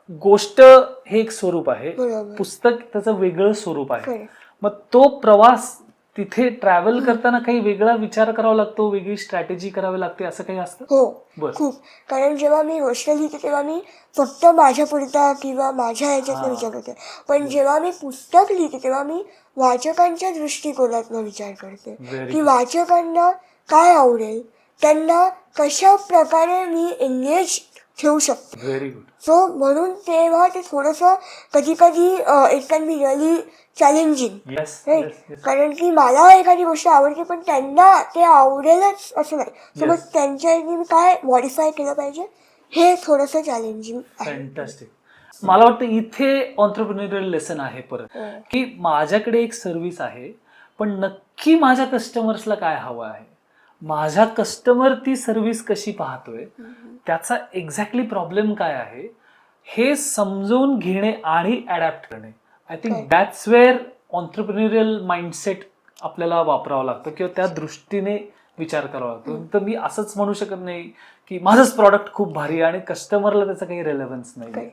गोष्ट हे एक स्वरूप आहे, पुस्तक त्याचं वेगळं स्वरूप आहे. मग तो प्रवास तिथे ट्रॅव्हल करताना काही वेगळा विचार करावा लागतो, वेगळी स्ट्रॅटेजी करावी लागते, असं काही असतं? हो, खूप. कारण जेव्हा मी गोष्ट लिहिते तेव्हा मी फक्त माझ्या पुरता किंवा माझ्या ह्याच्यातनं विचार करते, पण जेव्हा मी पुस्तक लिहिते तेव्हा मी वाचकांच्या दृष्टिकोनातनं विचार करते की वाचकांना काय आवडेल, त्यांना कशा प्रकारे मी एंगेज ठेवू शकतो. Very good. सो म्हणून तेव्हा ते थोडंसं कधी कधी it can be really challenging, right? कारण की मला एखादी गोष्ट आवडते पण त्यांना ते आवडेलच असं नाही. सो मग त्यांच्या मी काय मॉडिफाय केलं पाहिजे हे थोडंसं चॅलेंजिंग आहे. फॅन्टास्टिक. मला वाटतं इथे एंटरप्रेन्योरियल लेसन आहे परत, की माझ्याकडे एक सर्व्हिस आहे, पण नक्की माझ्या कस्टमर्सला काय हवं आहे, माझा कस्टमर ती सर्व्हिस कशी पाहतोय, त्याचा एक्झॅक्टली प्रॉब्लेम काय आहे हे समजून घेणे आणि अडॅप्ट करणे. I think that's where entrepreneurial mindset आपल्याला वापरावं लागतं किंवा त्या दृष्टीने विचार करावा लागतो. तर मी असंच म्हणू शकत नाही की माझंच प्रॉडक्ट खूप भारी आणि कस्टमरला त्याचा काही रेलेव्हन्स नाही.